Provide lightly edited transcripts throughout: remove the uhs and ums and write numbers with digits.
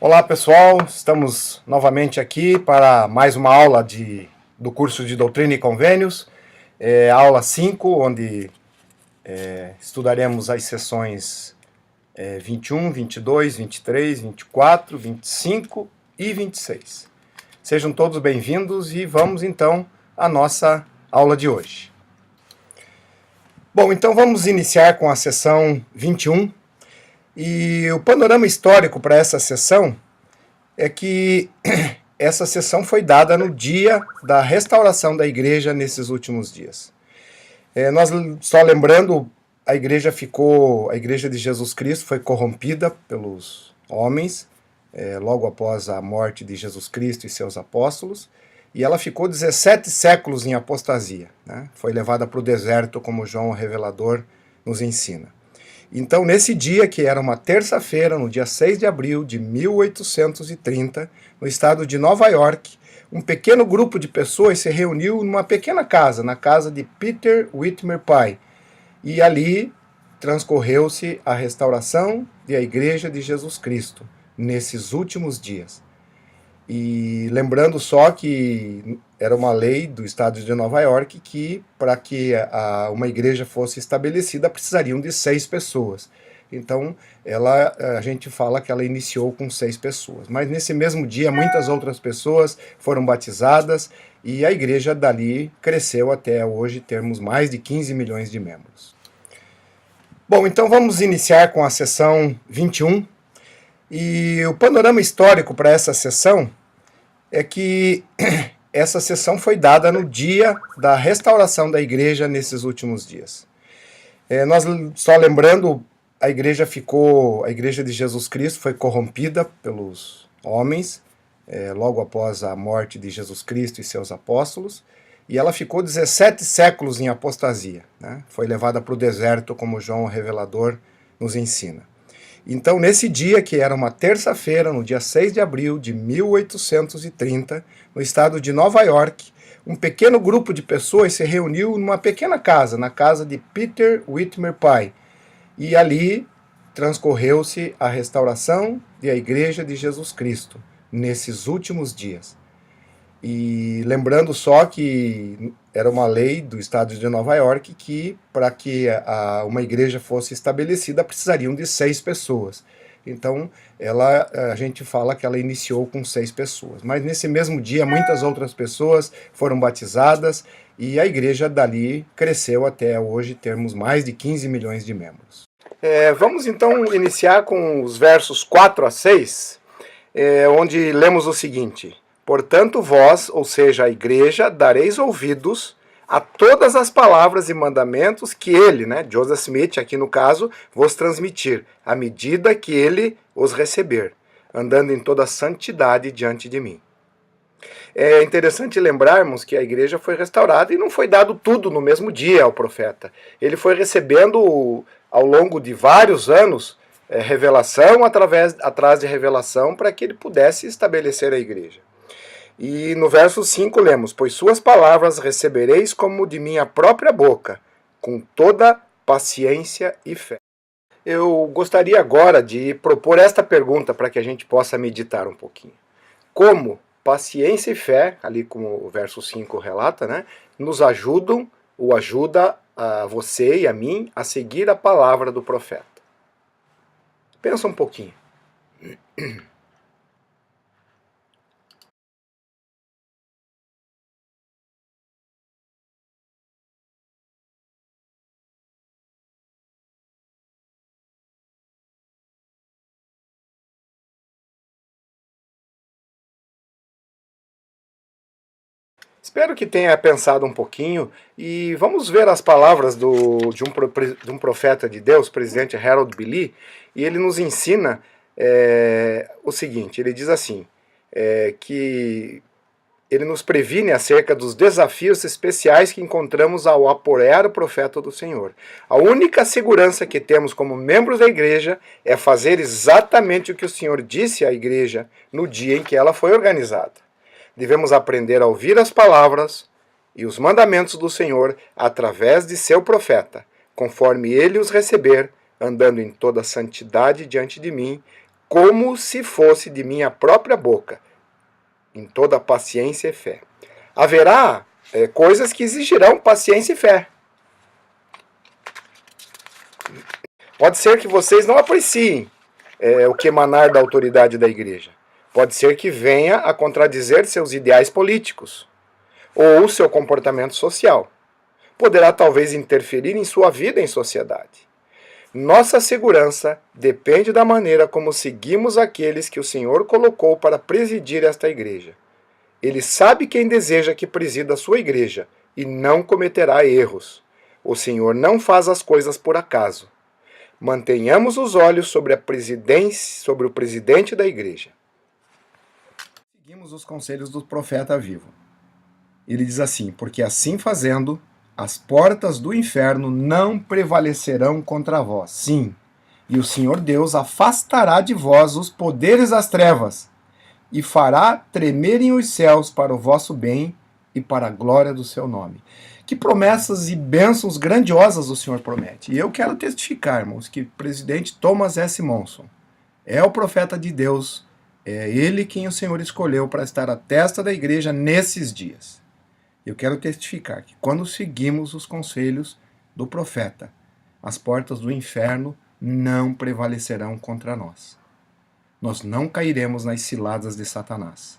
Olá pessoal, estamos novamente aqui para mais uma aula do curso de Doutrina e Convênios, aula 5, onde estudaremos as sessões 21, 22, 23, 24, 25 e 26. Sejam todos bem-vindos e vamos então à nossa aula de hoje. Bom, então vamos iniciar com a sessão 21. E o panorama histórico para essa sessão é que essa sessão foi dada no dia da restauração da igreja nesses últimos dias. Nós só lembrando, a igreja de Jesus Cristo foi corrompida pelos homens, logo após a morte de Jesus Cristo e seus apóstolos, e ela ficou 17 séculos em apostasia, né? Foi levada para o deserto, como João o Revelador nos ensina. Então, nesse dia, que era uma terça-feira, no dia 6 de abril de 1830, no estado de Nova York, um pequeno grupo de pessoas se reuniu numa pequena casa, na casa de Peter Whitmer Pye, e ali transcorreu-se a restauração da Igreja de Jesus Cristo, nesses últimos dias. E lembrando só que era uma lei do estado de Nova York que, para que uma igreja fosse estabelecida, precisariam de 6 pessoas. Então, a gente fala que ela iniciou com 6 pessoas. Mas nesse mesmo dia, muitas outras pessoas foram batizadas e a igreja dali cresceu até hoje termos mais de 15 milhões de membros. Bom, então vamos iniciar com a sessão 21. E o panorama histórico para essa sessão é que essa sessão foi dada no dia da restauração da igreja nesses últimos dias. Nós só lembrando, a igreja de Jesus Cristo foi corrompida pelos homens, logo após a morte de Jesus Cristo e seus apóstolos, e ela ficou 17 séculos em apostasia, né? Foi levada para o deserto, como João o Revelador nos ensina. Então, nesse dia, que era uma terça-feira, no dia 6 de abril de 1830, no estado de Nova York, um pequeno grupo de pessoas se reuniu numa pequena casa, na casa de Peter Whitmer Pye, e ali transcorreu-se a restauração da Igreja de Jesus Cristo, nesses últimos dias. E lembrando só que era uma lei do estado de Nova York que, para que uma igreja fosse estabelecida, precisariam de 6 pessoas. Então, a gente fala que ela iniciou com 6 pessoas. Mas nesse mesmo dia, muitas outras pessoas foram batizadas e a igreja dali cresceu até hoje termos mais de 15 milhões de membros. Vamos então iniciar com os versos 4 a 6, onde lemos o seguinte: portanto, vós, ou seja, a igreja, dareis ouvidos a todas as palavras e mandamentos que ele, Joseph Smith, aqui no caso, vos transmitir, à medida que ele os receber, andando em toda santidade diante de mim. É interessante lembrarmos que a igreja foi restaurada e não foi dado tudo no mesmo dia ao profeta. Ele foi recebendo, ao longo de vários anos, revelação atrás de revelação, para que ele pudesse estabelecer a igreja. E no verso 5 lemos: pois suas palavras recebereis como de minha própria boca, com toda paciência e fé. Eu gostaria agora de propor esta pergunta para que a gente possa meditar um pouquinho. Como paciência e fé, ali como o verso 5 relata, nos ajuda a você e a mim a seguir a palavra do profeta? Pensa um pouquinho. Espero que tenha pensado um pouquinho e vamos ver as palavras de um profeta de Deus, presidente Harold B. Lee, e ele nos ensina o seguinte. Ele diz assim, que ele nos previne acerca dos desafios especiais que encontramos ao apoiar o profeta do Senhor. A única segurança que temos como membros da igreja é fazer exatamente o que o Senhor disse à igreja no dia em que ela foi organizada. Devemos aprender a ouvir as palavras e os mandamentos do Senhor através de seu profeta, conforme ele os receber, andando em toda santidade diante de mim, como se fosse de minha própria boca, em toda paciência e fé. Haverá coisas que exigirão paciência e fé. Pode ser que vocês não apreciem o que emanar da autoridade da igreja. Pode ser que venha a contradizer seus ideais políticos ou seu comportamento social. Poderá talvez interferir em sua vida em sociedade. Nossa segurança depende da maneira como seguimos aqueles que o Senhor colocou para presidir esta igreja. Ele sabe quem deseja que presida a sua igreja e não cometerá erros. O Senhor não faz as coisas por acaso. Mantenhamos os olhos sobre o presidente da igreja. Seguimos os conselhos do profeta vivo. Ele diz assim: porque assim fazendo, as portas do inferno não prevalecerão contra vós. Sim, e o Senhor Deus afastará de vós os poderes das trevas e fará tremerem os céus para o vosso bem e para a glória do seu nome. Que promessas e bênçãos grandiosas o Senhor promete. E eu quero testificar, irmãos, que o presidente Thomas S. Monson é o profeta de Deus, é ele quem o Senhor escolheu para estar à testa da igreja nesses dias. Eu quero testificar que quando seguimos os conselhos do profeta, as portas do inferno não prevalecerão contra nós. Nós não cairemos nas ciladas de Satanás.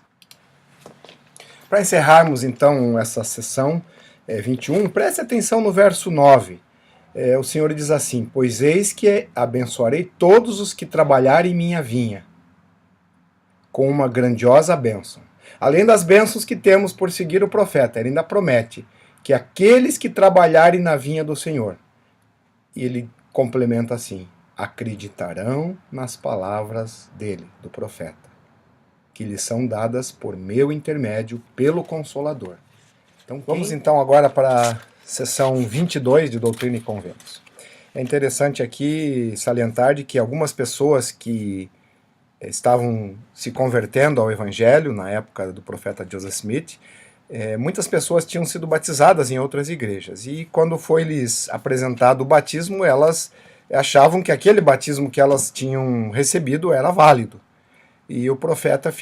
Para encerrarmos então essa sessão 21, preste atenção no verso 9. O Senhor diz assim: pois eis que abençoarei todos os que trabalharem em minha vinha, com uma grandiosa bênção. Além das bênçãos que temos por seguir o profeta, ele ainda promete que aqueles que trabalharem na vinha do Senhor, ele complementa assim: acreditarão nas palavras dele, do profeta, que lhes são dadas por meu intermédio pelo Consolador. Então, vamos então agora para a sessão 22 de Doutrina e Convênios. É interessante aqui salientar de que algumas pessoas que estavam se convertendo ao Evangelho na época do profeta Joseph Smith, muitas pessoas tinham sido batizadas em outras igrejas, e quando foi-lhes apresentado o batismo, elas achavam que aquele batismo que elas tinham recebido era válido. E o profeta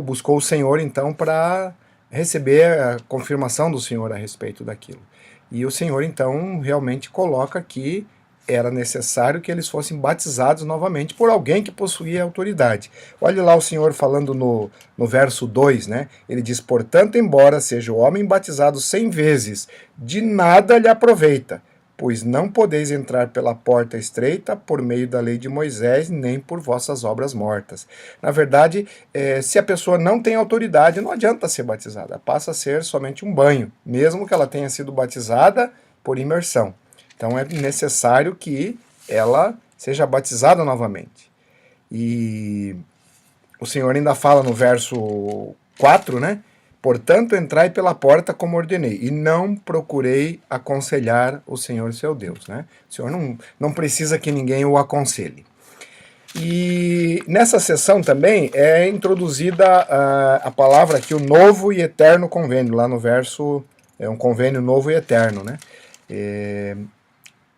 buscou o Senhor então para receber a confirmação do Senhor a respeito daquilo. E o Senhor então realmente coloca que era necessário que eles fossem batizados novamente por alguém que possuía autoridade. Olha lá o Senhor falando no verso 2, né? Ele diz: portanto, embora seja o homem batizado 100 vezes, de nada lhe aproveita, pois não podeis entrar pela porta estreita por meio da lei de Moisés, nem por vossas obras mortas. Na verdade, se a pessoa não tem autoridade, não adianta ser batizada, passa a ser somente um banho, mesmo que ela tenha sido batizada por imersão. Então é necessário que ela seja batizada novamente. E o Senhor ainda fala no verso 4, né? Portanto, entrai pela porta como ordenei, e não procurei aconselhar o Senhor seu Deus, né? O Senhor não precisa que ninguém o aconselhe. E nessa sessão também é introduzida a palavra aqui, o novo e eterno convênio, lá no verso, é um convênio novo e eterno, né?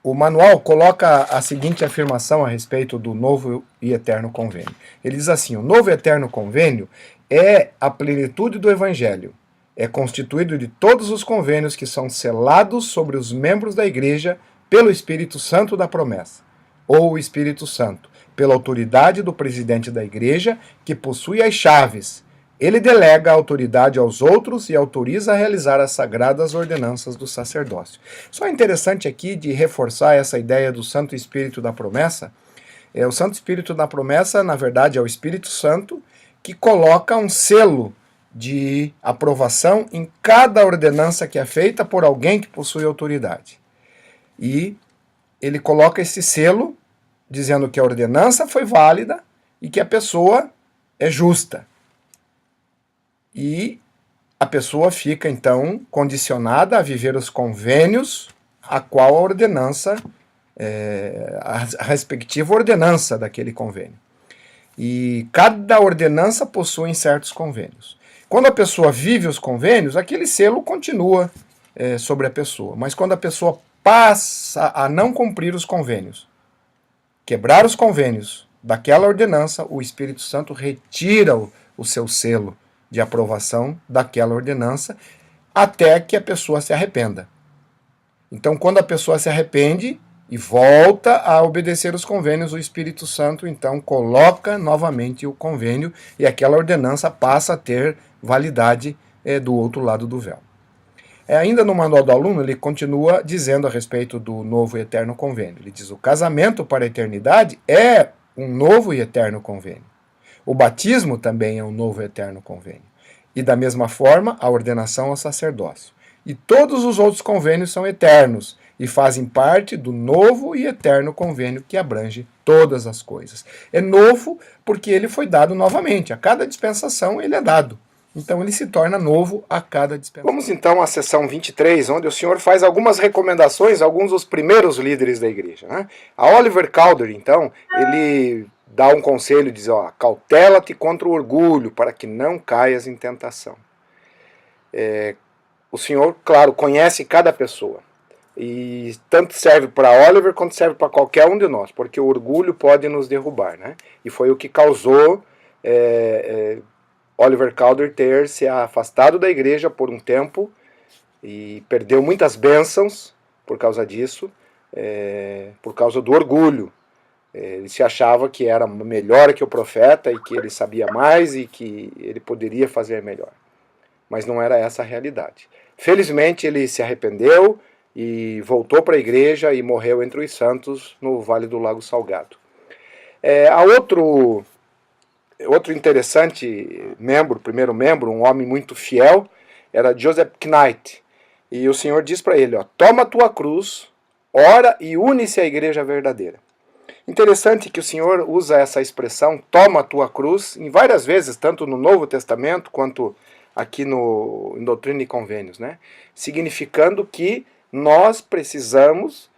O manual coloca a seguinte afirmação a respeito do novo e eterno convênio. Ele diz assim: o novo e eterno convênio é a plenitude do Evangelho. É constituído de todos os convênios que são selados sobre os membros da igreja pelo Espírito Santo da promessa, ou o Espírito Santo, pela autoridade do presidente da igreja, que possui as chaves. Ele delega a autoridade aos outros e autoriza a realizar as sagradas ordenanças do sacerdócio. Só é interessante aqui de reforçar essa ideia do Santo Espírito da promessa. O Santo Espírito da promessa, na verdade, é o Espírito Santo que coloca um selo de aprovação em cada ordenança que é feita por alguém que possui autoridade. E ele coloca esse selo dizendo que a ordenança foi válida e que a pessoa é justa. E a pessoa fica, então, condicionada a viver os convênios a qual a ordenança, a respectiva ordenança daquele convênio. E cada ordenança possui certos convênios. Quando a pessoa vive os convênios, aquele selo continua sobre a pessoa. Mas quando a pessoa passa a não cumprir os convênios, quebrar os convênios daquela ordenança, o Espírito Santo retira o seu selo de aprovação daquela ordenança até que a pessoa se arrependa. Então, quando a pessoa se arrepende e volta a obedecer os convênios, o Espírito Santo, então, coloca novamente o convênio e aquela ordenança passa a ter validade do outro lado do véu. Ainda no Manual do Aluno, ele continua dizendo a respeito do novo e eterno convênio. Ele diz: o casamento para a eternidade é um novo e eterno convênio. O batismo também é um novo e eterno convênio. E da mesma forma, a ordenação ao sacerdócio. E todos os outros convênios são eternos e fazem parte do novo e eterno convênio que abrange todas as coisas. É novo porque ele foi dado novamente. A cada dispensação ele é dado. Então ele se torna novo a cada dispensação. Vamos então à seção 23, onde o senhor faz algumas recomendações a alguns dos primeiros líderes da igreja, né? A Oliver Cowdery, então, ele dá um conselho, diz, ó, cautela-te contra o orgulho, para que não caias em tentação. O senhor, claro, conhece cada pessoa. E tanto serve para Oliver quanto serve para qualquer um de nós, porque o orgulho pode nos derrubar, né? E foi o que causou Oliver Cowdery ter se afastado da igreja por um tempo e perdeu muitas bênçãos por causa disso, por causa do orgulho. Ele se achava que era melhor que o profeta e que ele sabia mais e que ele poderia fazer melhor. Mas não era essa a realidade. Felizmente ele se arrependeu e voltou para a igreja e morreu entre os santos no Vale do Lago Salgado. Há outro interessante membro, primeiro membro, um homem muito fiel, era Joseph Knight. E o Senhor diz para ele, ó, toma a tua cruz, ora e une-se à igreja verdadeira. Interessante que o Senhor usa essa expressão, toma a tua cruz, em várias vezes, tanto no Novo Testamento quanto aqui em Doutrina e Convênios, né? Significando que nós precisamos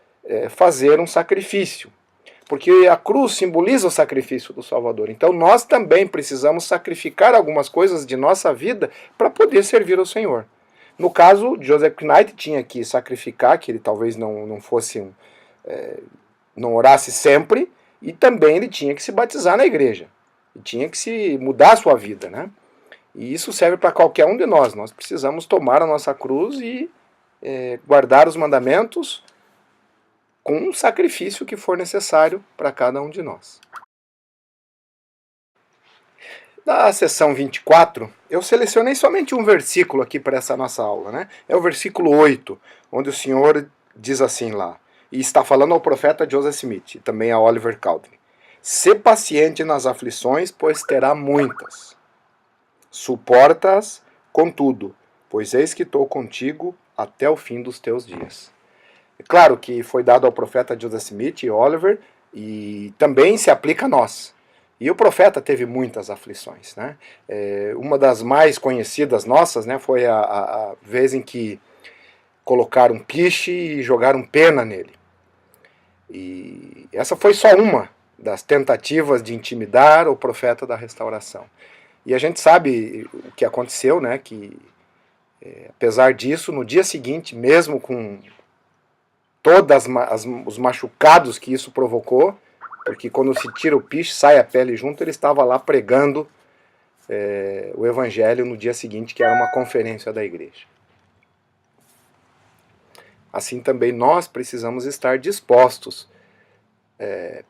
fazer um sacrifício. Porque a cruz simboliza o sacrifício do Salvador. Então nós também precisamos sacrificar algumas coisas de nossa vida para poder servir ao Senhor. No caso, Joseph Knight tinha que sacrificar, que ele talvez não fosse, não orasse sempre, e também ele tinha que se batizar na igreja. E tinha que se mudar a sua vida, né? E isso serve para qualquer um de nós. Nós precisamos tomar a nossa cruz e guardar os mandamentos com um sacrifício que for necessário para cada um de nós. Da seção 24, eu selecionei somente um versículo aqui para essa nossa aula, né? É o versículo 8, onde o Senhor diz assim lá, e está falando ao profeta Joseph Smith, e também a Oliver Cowdery: sê paciente nas aflições, pois terá muitas. Suporta-as, contudo, pois eis que estou contigo até o fim dos teus dias. É claro que foi dado ao profeta Joseph Smith e Oliver, e também se aplica a nós. E o profeta teve muitas aflições, né? Uma das mais conhecidas nossas, né, foi a vez em que colocaram piche e jogaram pena nele. E essa foi só uma das tentativas de intimidar o profeta da restauração. E a gente sabe o que aconteceu, né? Que apesar disso, no dia seguinte, mesmo com todos os machucados que isso provocou, porque quando se tira o piche, sai a pele junto, ele estava lá pregando o evangelho no dia seguinte, que era uma conferência da igreja. Assim também nós precisamos estar dispostos,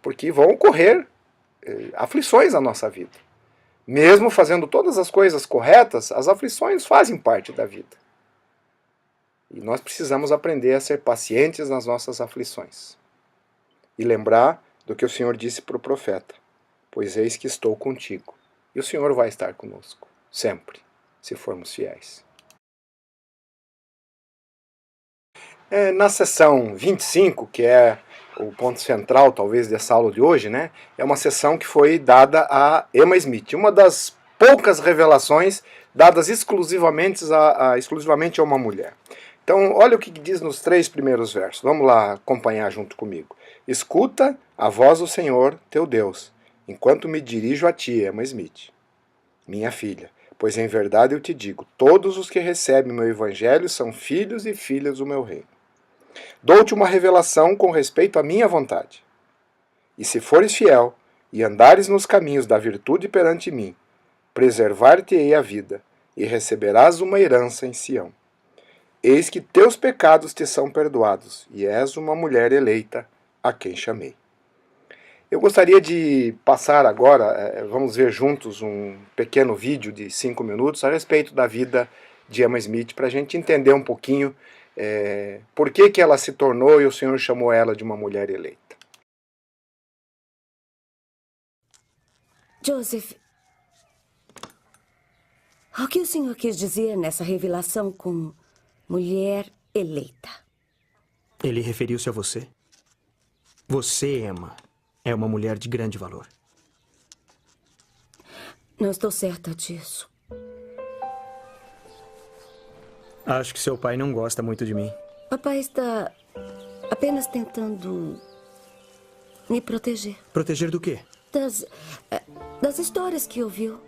porque vão ocorrer aflições na nossa vida. Mesmo fazendo todas as coisas corretas, as aflições fazem parte da vida. E nós precisamos aprender a ser pacientes nas nossas aflições. E lembrar do que o Senhor disse para o profeta: pois eis que estou contigo. E o Senhor vai estar conosco, sempre, se formos fiéis. Na seção 25, que é o ponto central, talvez, dessa aula de hoje, né, é uma sessão que foi dada a Emma Smith, uma das poucas revelações dadas exclusivamente a uma mulher. Então, olha o que diz nos 3 primeiros versos. Vamos lá acompanhar junto comigo. Escuta a voz do Senhor, teu Deus, enquanto me dirijo a ti, Emma Smith, minha filha, pois em verdade eu te digo, todos os que recebem meu evangelho são filhos e filhas do meu reino. Dou-te uma revelação com respeito à minha vontade. E se fores fiel, e andares nos caminhos da virtude perante mim, preservar-te-ei a vida, e receberás uma herança em Sião. Eis que teus pecados te são perdoados, e és uma mulher eleita, a quem chamei. Eu gostaria de passar agora, vamos ver juntos um pequeno vídeo de 5 minutos a respeito da vida de Emma Smith, para a gente entender um pouquinho por que ela se tornou e o Senhor chamou ela de uma mulher eleita. Joseph, o que o senhor quis dizer nessa revelação com mulher eleita? Ele referiu-se a você. Você, Emma, é uma mulher de grande valor. Não estou certa disso. Acho que seu pai não gosta muito de mim. Papai está apenas tentando me proteger. Proteger do quê? Das histórias que ouviu.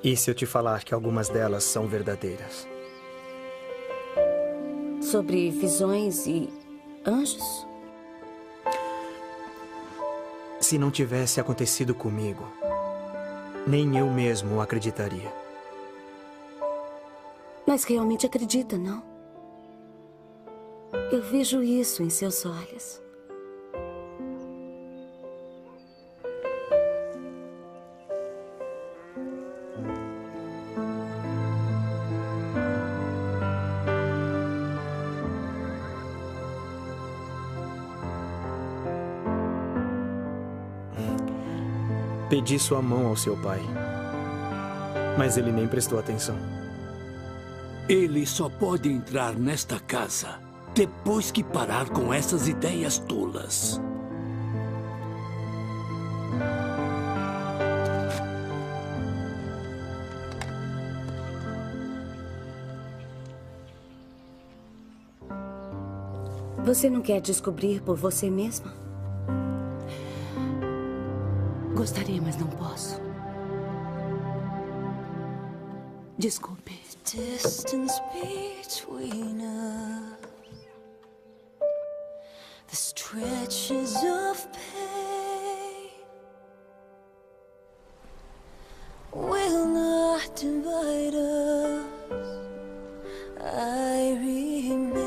E se eu te falar que algumas delas são verdadeiras? Sobre visões e anjos? Se não tivesse acontecido comigo, nem eu mesmo o acreditaria. Mas realmente acredita, não? Eu vejo isso em seus olhos. Pedi sua mão ao seu pai, mas ele nem prestou atenção. Ele só pode entrar nesta casa depois que parar com essas ideias tolas. Você não quer descobrir por você mesma? Gostaria, mas não posso. Desculpe. Distance between us, the stretches of pain will not divide us. I remain.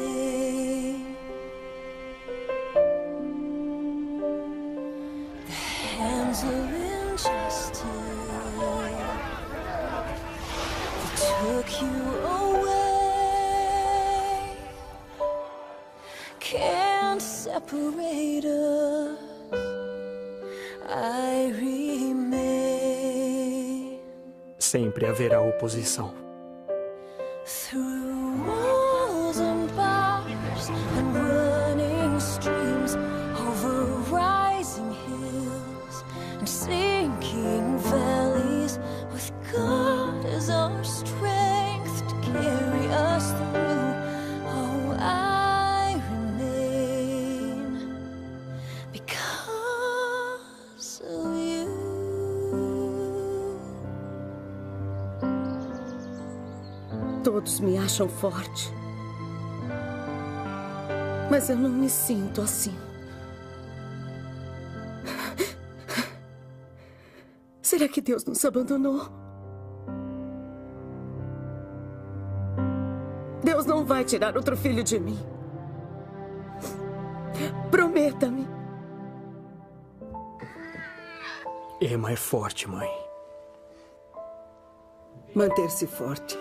The hands of injustice took you away, can't separate us. I remain. Sempre haverá oposição. Through walls and bars and running streams, over rising hills and sinking valleys, with God as our strength to carry us through. Oh, I remain because of you. Todos me acham forte. Mas eu não me sinto assim. Será que Deus nos abandonou? Deus não vai tirar outro filho de mim. Prometa-me. Emma é forte, mãe. Manter-se forte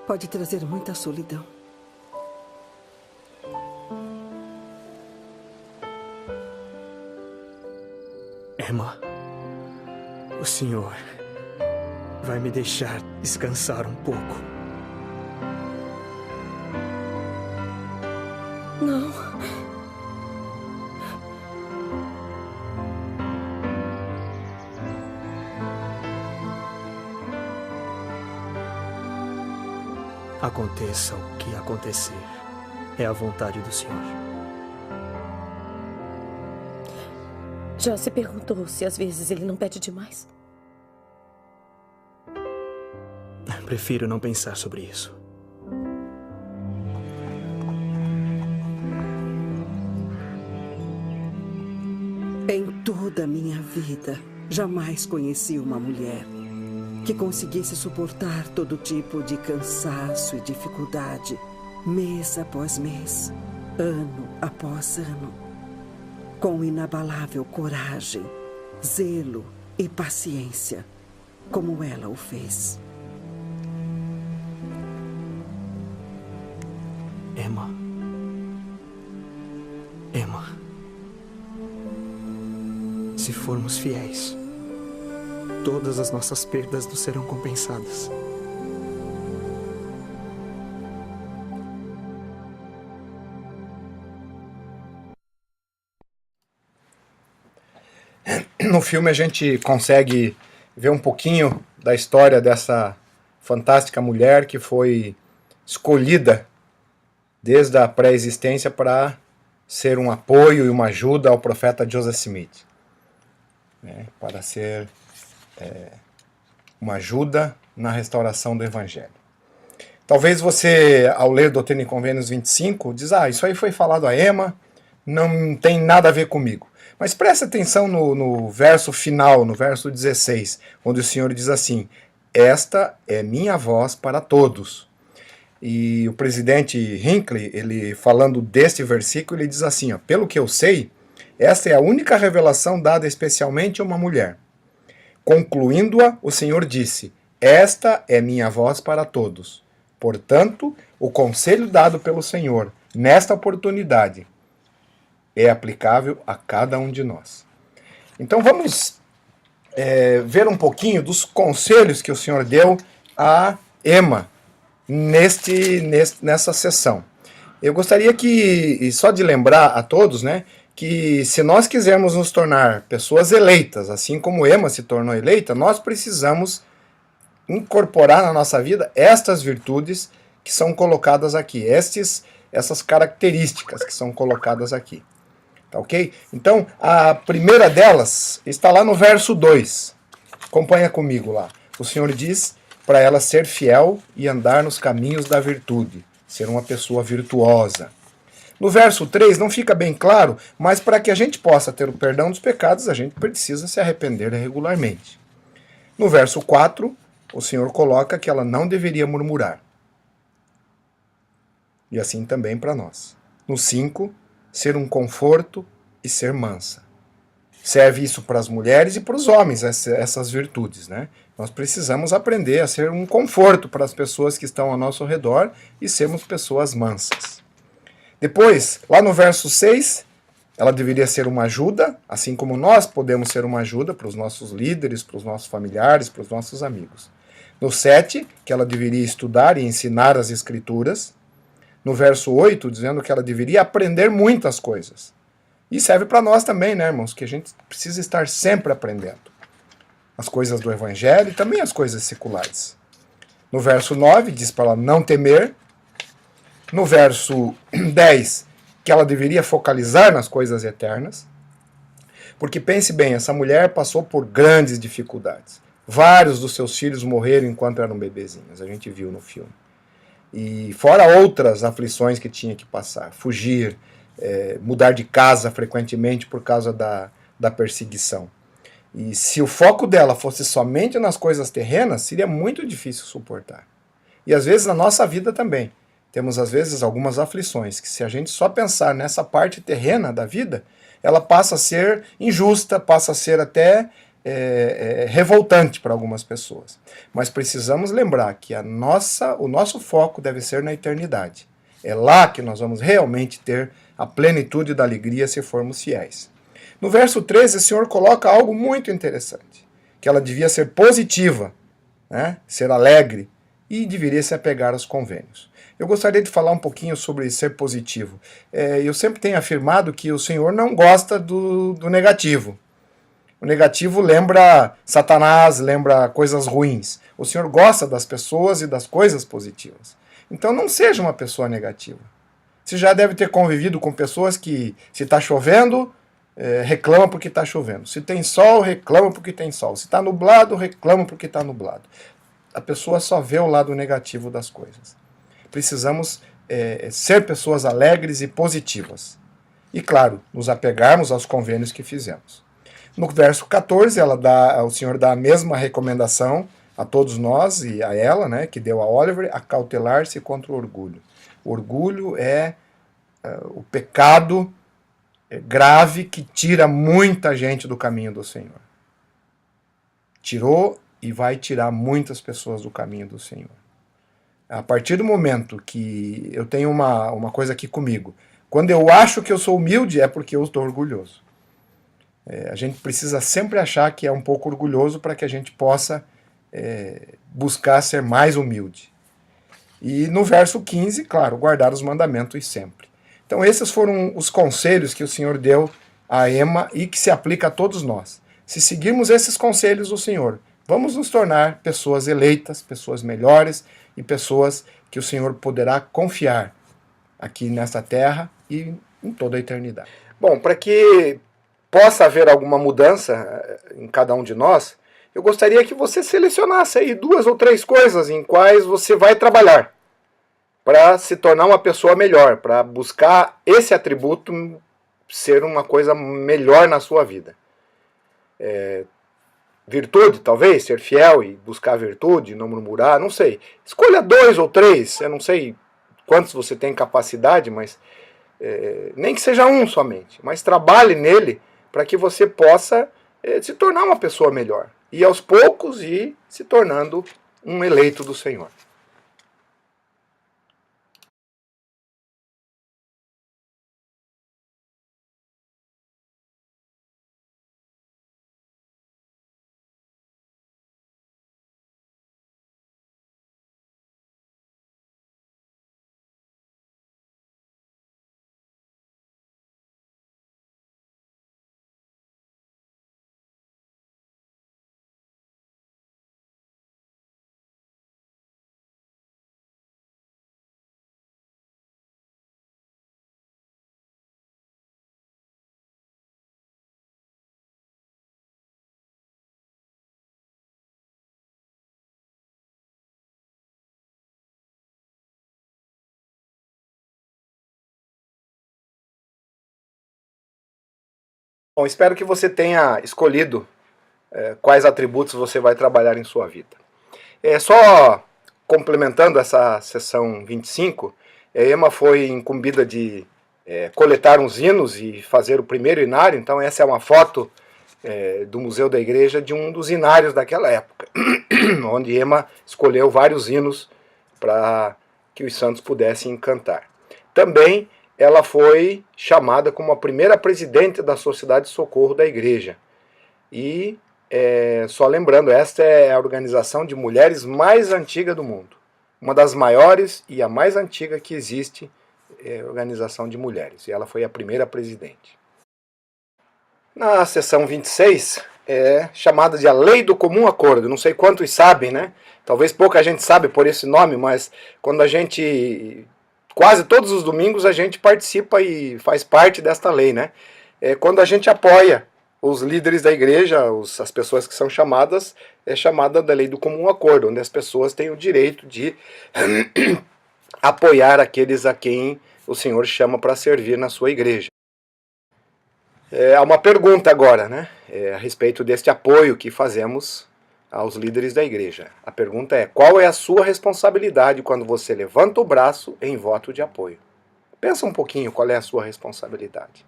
pode trazer muita solidão. Emma, o senhor vai me deixar descansar um pouco. Não. Aconteça o que acontecer, é a vontade do Senhor. Já se perguntou se às vezes ele não pede demais? Prefiro não pensar sobre isso. toda a minha vida, jamais conheci uma mulher que conseguisse suportar todo tipo de cansaço e dificuldade, mês após mês, ano após ano, com inabalável coragem, zelo e paciência, como ela o fez. Emma. Emma. Se formos fiéis, todas as nossas perdas nos serão compensadas. No filme a gente consegue ver um pouquinho da história dessa fantástica mulher que foi escolhida desde a pré-existência para ser um apoio e uma ajuda ao profeta Joseph Smith, né, para ser uma ajuda na restauração do Evangelho. Talvez você, ao ler Doutrina e Convênios 25, diz, isso aí foi falado a Emma, não tem nada a ver comigo. Mas preste atenção no verso final, no verso 16, onde o Senhor diz assim, esta é minha voz para todos. E o presidente Hinckley, ele falando deste versículo, ele diz assim, pelo que eu sei, esta é a única revelação dada especialmente a uma mulher. Concluindo-a, o Senhor disse, esta é minha voz para todos. Portanto, o conselho dado pelo Senhor, nesta oportunidade, é aplicável a cada um de nós. Então vamos ver um pouquinho dos conselhos que o Senhor deu a Emma nessa sessão. Eu gostaria só de lembrar a todos, né, que se nós quisermos nos tornar pessoas eleitas, assim como Emma se tornou eleita, nós precisamos incorporar na nossa vida estas virtudes que são colocadas aqui, essas características que são colocadas aqui. Tá ok? Então, a primeira delas está lá no verso 2. Acompanha comigo lá. O Senhor diz para ela ser fiel e andar nos caminhos da virtude, ser uma pessoa virtuosa. No verso 3 não fica bem claro, mas para que a gente possa ter o perdão dos pecados, a gente precisa se arrepender regularmente. No verso 4, o Senhor coloca que ela não deveria murmurar. E assim também para nós. No 5, ser um conforto e ser mansa. Serve isso para as mulheres e para os homens, essas virtudes, né? Nós precisamos aprender a ser um conforto para as pessoas que estão ao nosso redor e sermos pessoas mansas. Depois, lá no verso 6, ela deveria ser uma ajuda, assim como nós podemos ser uma ajuda para os nossos líderes, para os nossos familiares, para os nossos amigos. No 7, que ela deveria estudar e ensinar as Escrituras. No verso 8, dizendo que ela deveria aprender muitas coisas. E serve para nós também, né, irmãos? Que a gente precisa estar sempre aprendendo. As coisas do Evangelho e também as coisas seculares. No verso 9, diz para ela não temer. No verso 10, que ela deveria focalizar nas coisas eternas. Porque pense bem, essa mulher passou por grandes dificuldades. Vários dos seus filhos morreram enquanto eram bebezinhos. A gente viu no filme. E fora outras aflições que tinha que passar, fugir, mudar de casa frequentemente por causa da perseguição. E se o foco dela fosse somente nas coisas terrenas, seria muito difícil suportar. E às vezes na nossa vida também. Temos às vezes algumas aflições, que se a gente só pensar nessa parte terrena da vida, ela passa a ser injusta, passa a ser até revoltante para algumas pessoas. Mas precisamos lembrar que o nosso foco deve ser na eternidade. É lá que nós vamos realmente ter a plenitude da alegria se formos fiéis. No verso 13, o Senhor coloca algo muito interessante, que ela devia ser positiva, né? Ser alegre e deveria se apegar aos convênios. Eu gostaria de falar um pouquinho sobre ser positivo. Eu sempre tenho afirmado que o Senhor não gosta do negativo. O negativo lembra Satanás, lembra coisas ruins. O Senhor gosta das pessoas e das coisas positivas. Então não seja uma pessoa negativa. Você já deve ter convivido com pessoas que, se está chovendo, reclama porque está chovendo. Se tem sol, reclama porque tem sol. Se está nublado, reclama porque está nublado. A pessoa só vê o lado negativo das coisas. Precisamos ser pessoas alegres e positivas. E, claro, nos apegarmos aos convênios que fizemos. No verso 14, o Senhor dá a mesma recomendação a todos nós e a ela, né, que deu a Oliver, acautelar-se contra o orgulho. O orgulho é o pecado grave que tira muita gente do caminho do Senhor. Tirou e vai tirar muitas pessoas do caminho do Senhor. A partir do momento que eu tenho uma coisa aqui comigo, quando eu acho que eu sou humilde, é porque eu estou orgulhoso. A gente precisa sempre achar que é um pouco orgulhoso para que a gente possa buscar ser mais humilde. E no verso 15, claro, guardar os mandamentos sempre. Então esses foram os conselhos que o Senhor deu a Emma e que se aplica a todos nós. Se seguirmos esses conselhos do Senhor, vamos nos tornar pessoas eleitas, pessoas melhores e pessoas que o Senhor poderá confiar aqui nesta terra e em toda a eternidade. Bom, para que possa haver alguma mudança em cada um de nós, eu gostaria que você selecionasse aí 2 ou 3 coisas em quais você vai trabalhar para se tornar uma pessoa melhor, para buscar esse atributo ser uma coisa melhor na sua vida. Virtude, talvez, ser fiel e buscar virtude, não murmurar, não sei. Escolha 2 ou 3, eu não sei quantos você tem capacidade, mas nem que seja um somente, mas trabalhe nele para que você possa se tornar uma pessoa melhor. E aos poucos ir se tornando um eleito do Senhor. Bom, espero que você tenha escolhido quais atributos você vai trabalhar em sua vida. Só complementando essa sessão 25, Emma foi incumbida de coletar uns hinos e fazer o primeiro inário, então essa é uma foto do Museu da Igreja de um dos inários daquela época, onde Emma escolheu vários hinos para que os santos pudessem cantar. Também ela foi chamada como a primeira presidente da Sociedade de Socorro da Igreja. E, só lembrando, esta é a organização de mulheres mais antiga do mundo. Uma das maiores e a mais antiga que existe organização de mulheres. E ela foi a primeira presidente. Na seção 26, é chamada de a Lei do Comum Acordo. Não sei quantos sabem, né? Talvez pouca gente sabe por esse nome, mas quando a gente... Quase todos os domingos a gente participa e faz parte desta lei, né? Quando a gente apoia os líderes da igreja, as pessoas que são chamadas, é chamada da Lei do Comum Acordo, onde as pessoas têm o direito de apoiar aqueles a quem o Senhor chama para servir na sua igreja. Há uma pergunta agora, né? A respeito deste apoio que fazemos aos líderes da igreja. A pergunta é: qual é a sua responsabilidade quando você levanta o braço em voto de apoio? Pensa um pouquinho qual é a sua responsabilidade.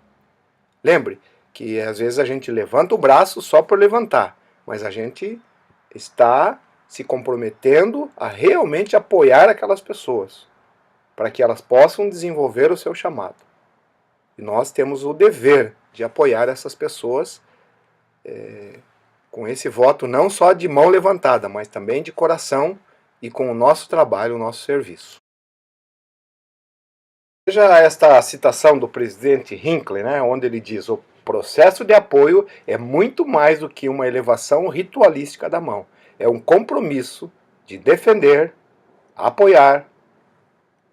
Lembre que às vezes a gente levanta o braço só por levantar, mas a gente está se comprometendo a realmente apoiar aquelas pessoas, para que elas possam desenvolver o seu chamado. E nós temos o dever de apoiar essas pessoas com esse voto não só de mão levantada, mas também de coração e com o nosso trabalho, o nosso serviço. Veja esta citação do presidente Hinckley, né, onde ele diz: o processo de apoio é muito mais do que uma elevação ritualística da mão. É um compromisso de defender, apoiar,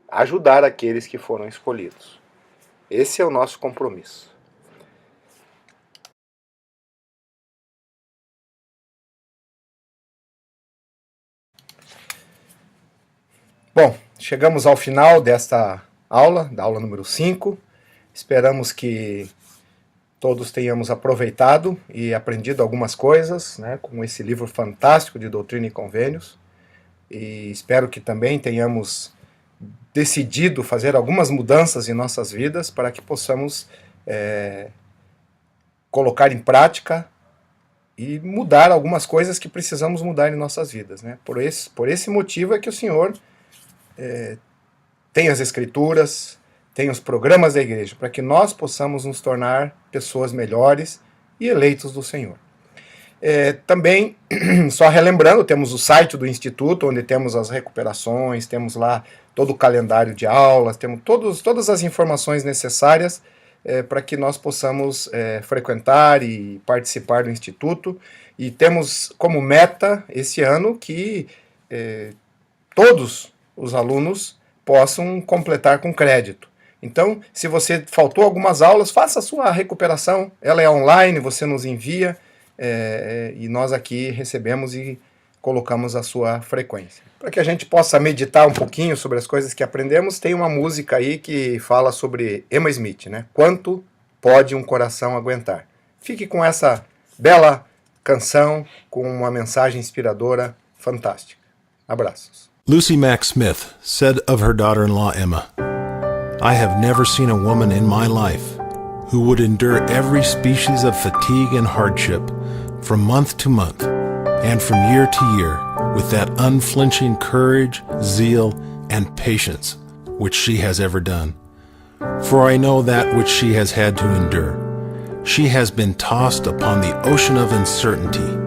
ajudar aqueles que foram escolhidos. Esse é o nosso compromisso. Bom, chegamos ao final desta aula, da aula número 5. Esperamos que todos tenhamos aproveitado e aprendido algumas coisas, né, com esse livro fantástico de Doutrina e Convênios. E espero que também tenhamos decidido fazer algumas mudanças em nossas vidas para que possamos colocar em prática e mudar algumas coisas que precisamos mudar em nossas vidas, né? Por esse motivo é que o Senhor tem as Escrituras, tem os programas da igreja, para que nós possamos nos tornar pessoas melhores e eleitos do Senhor. Também, só relembrando, temos o site do Instituto, onde temos as recuperações, temos lá todo o calendário de aulas, temos todas as informações necessárias para que nós possamos frequentar e participar do Instituto. E temos como meta esse ano que todos os alunos possam completar com crédito. Então, se você faltou algumas aulas, faça a sua recuperação. Ela é online, você nos envia e nós aqui recebemos e colocamos a sua frequência. Para que a gente possa meditar um pouquinho sobre as coisas que aprendemos, tem uma música aí que fala sobre Emma Smith, né? Quanto pode um coração aguentar? Fique com essa bela canção, com uma mensagem inspiradora fantástica. Abraços. Lucy Mack Smith said of her daughter-in-law Emma, "I have never seen a woman in my life who would endure every species of fatigue and hardship from month to month and from year to year with that unflinching courage, zeal, and patience which she has ever done. For I know that which she has had to endure. She has been tossed upon the ocean of uncertainty.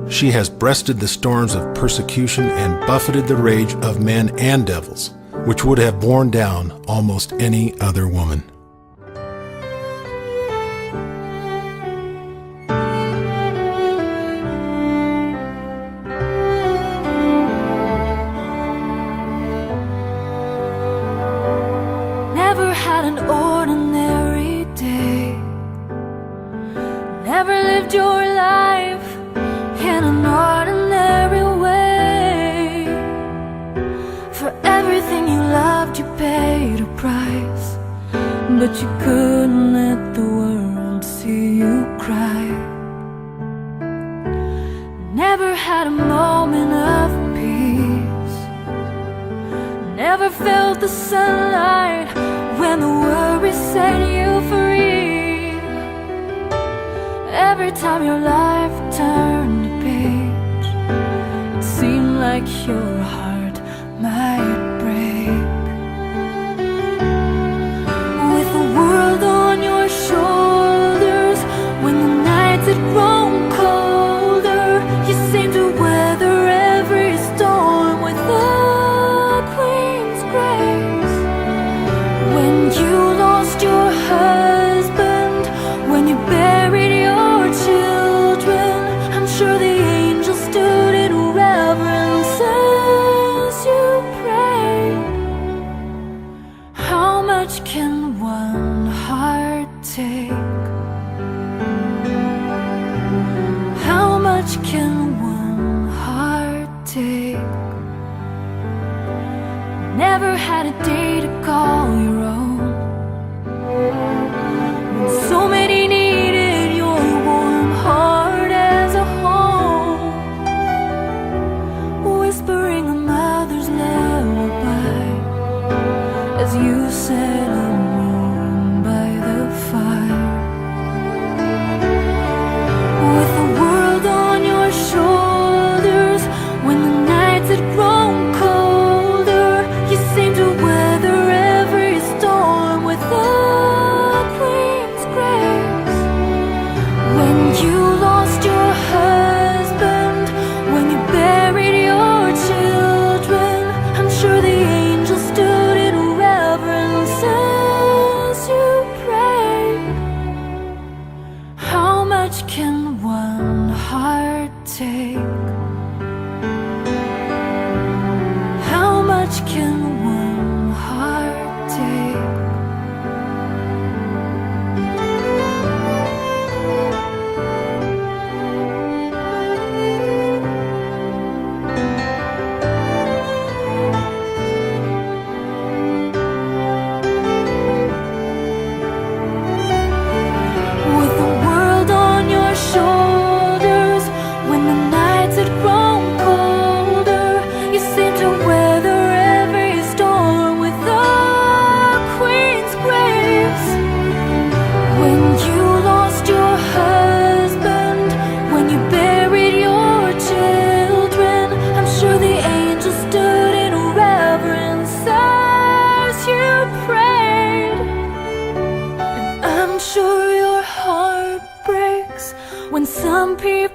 She has breasted the storms of persecution and buffeted the rage of men and devils, which would have borne down almost any other woman." Never had an ordinary day. Never lived your life in an ordinary way. For everything you loved, you paid a price. But you couldn't let the world see you cry. Never had a moment of peace. Never felt the sunlight when the worry set you free. Every time your life turned a page, it seemed like your heart might break. With the world on your shoulders, when the nights had grown colder, you seemed to weather every storm with a queen's grace. When you lost your husband, when you buried your children, I'm sure the angels stood in reverence as you prayed. How much can one heart take? How much can one heart take? Never had a day to call your own. When so many needed your warm heart as a home, whispering a mother's lullaby as you sat alone by the fire. With the world on your shoulders, when the nights had grown colder, you seemed to weather every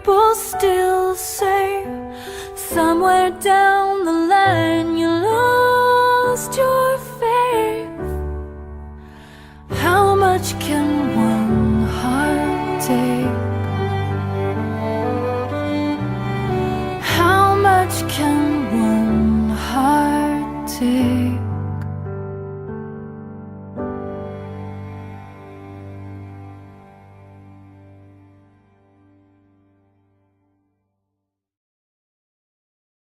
people still say somewhere down the line you lost your faith. How much can